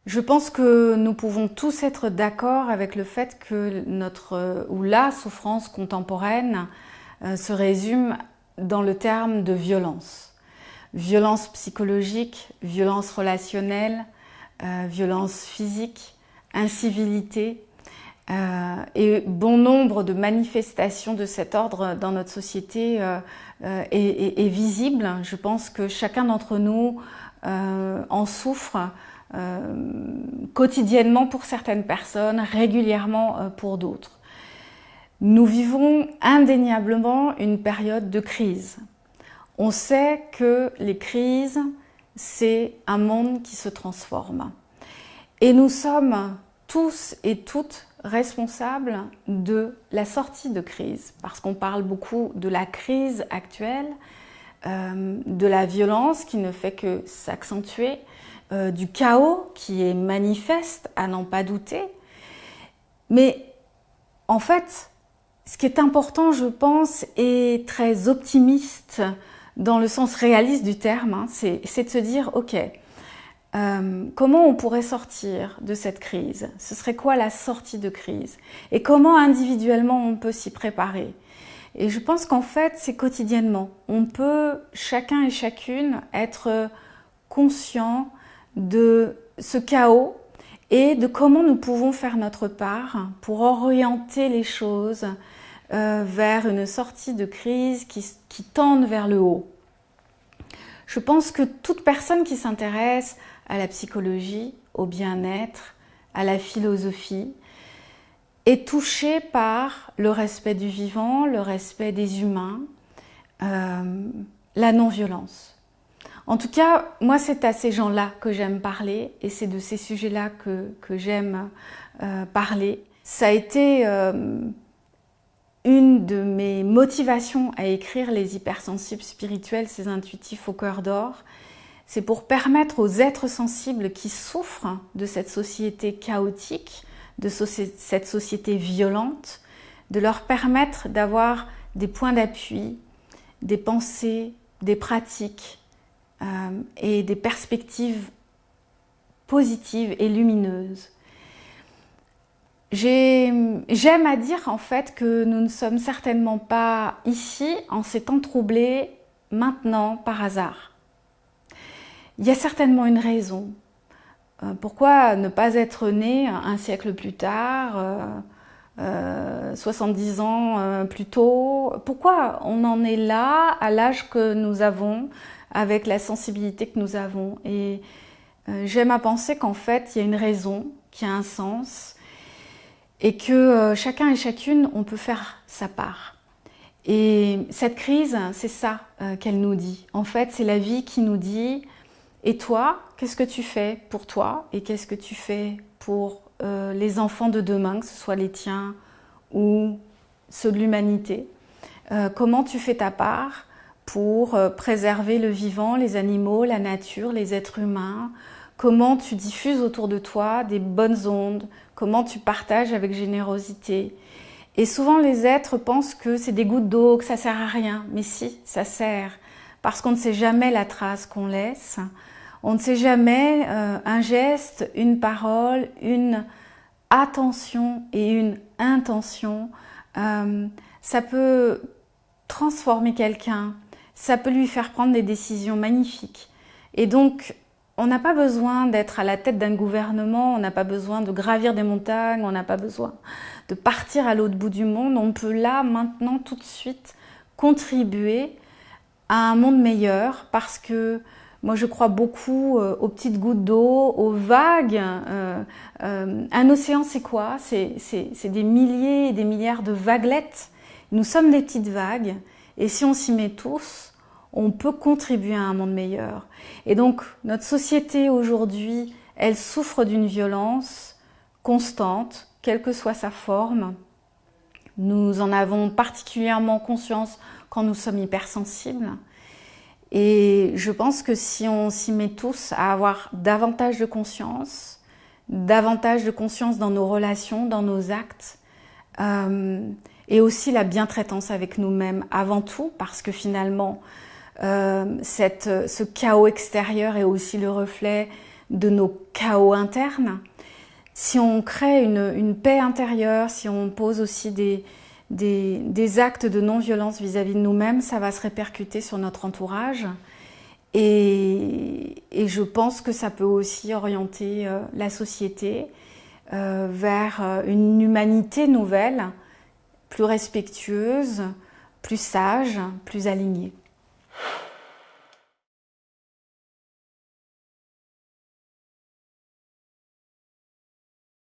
Je pense que nous pouvons tous être d'accord avec le fait que la souffrance contemporaine se résume dans le terme de violence. Violence psychologique, violence relationnelle, violence physique, incivilité et bon nombre de manifestations de cet ordre dans notre société est visible. Je pense que chacun d'entre nous en souffre quotidiennement pour certaines personnes, régulièrement pour d'autres. Nous vivons indéniablement une période de crise. On sait que les crises, c'est un monde qui se transforme. Et nous sommes tous et toutes responsables de la sortie de crise, parce qu'on parle beaucoup de la crise actuelle, de la violence qui ne fait que s'accentuer, du chaos qui est manifeste à n'en pas douter. Mais en fait, ce qui est important, je pense, et très optimiste dans le sens réaliste du terme, c'est de se dire, ok, comment on pourrait sortir de cette crise? Ce serait quoi la sortie de crise? Et comment individuellement on peut s'y préparer? Et je pense qu'en fait, c'est quotidiennement. On peut, chacun et chacune, être conscient de ce chaos et de comment nous pouvons faire notre part pour orienter les choses vers une sortie de crise qui tende vers le haut. Je pense que toute personne qui s'intéresse à la psychologie, au bien-être, à la philosophie, est touchée par le respect du vivant, le respect des humains, la non-violence. En tout cas, moi, c'est à ces gens-là que j'aime parler et c'est de ces sujets-là que j'aime parler. Ça a été une de mes motivations à écrire Les hypersensibles spirituels, ces intuitifs au cœur d'or. C'est pour permettre aux êtres sensibles qui souffrent de cette société chaotique, de cette société violente, de leur permettre d'avoir des points d'appui, des pensées, des pratiques, et des perspectives positives et lumineuses. J'aime à dire en fait que nous ne sommes certainement pas ici en ces temps troublés maintenant par hasard. Il y a certainement une raison. Pourquoi ne pas être né un siècle plus tard, 70 ans plus tôt? Pourquoi on en est là à l'âge que nous avons, avec la sensibilité que nous avons? Et j'aime à penser qu'en fait, il y a une raison, qu'il y a un sens, et que chacun et chacune, on peut faire sa part. Et cette crise, c'est ça qu'elle nous dit. En fait, c'est la vie qui nous dit « Et toi, qu'est-ce que tu fais pour toi? Et qu'est-ce que tu fais pour les enfants de demain, que ce soit les tiens ou ceux de l'humanité? Comment tu fais ta part pour préserver le vivant, les animaux, la nature, les êtres humains? Comment tu diffuses autour de toi des bonnes ondes? Comment tu partages avec générosité? » Et souvent les êtres pensent que c'est des gouttes d'eau, que ça sert à rien. Mais si, ça sert. Parce qu'on ne sait jamais la trace qu'on laisse. On ne sait jamais un geste, une parole, une attention et une intention. Ça peut transformer quelqu'un. Ça peut lui faire prendre des décisions magnifiques. Et donc, on n'a pas besoin d'être à la tête d'un gouvernement, on n'a pas besoin de gravir des montagnes, on n'a pas besoin de partir à l'autre bout du monde. On peut là, maintenant, tout de suite, contribuer à un monde meilleur parce que moi, je crois beaucoup aux petites gouttes d'eau, aux vagues. Un océan, c'est quoi? C'est des milliers et des milliards de vaguelettes. Nous sommes des petites vagues et si on s'y met tous, on peut contribuer à un monde meilleur. Et donc, notre société aujourd'hui, elle souffre d'une violence constante, quelle que soit sa forme. Nous en avons particulièrement conscience quand nous sommes hypersensibles. Et je pense que si on s'y met tous à avoir davantage de conscience dans nos relations, dans nos actes, et aussi la bientraitance avec nous-mêmes avant tout, parce que finalement, ce chaos extérieur est aussi le reflet de nos chaos internes. Si on crée une paix intérieure, si on pose aussi des actes de non-violence vis-à-vis de nous-mêmes, ça va se répercuter sur notre entourage. Et je pense que ça peut aussi orienter la société vers une humanité nouvelle, plus respectueuse, plus sage, plus alignée.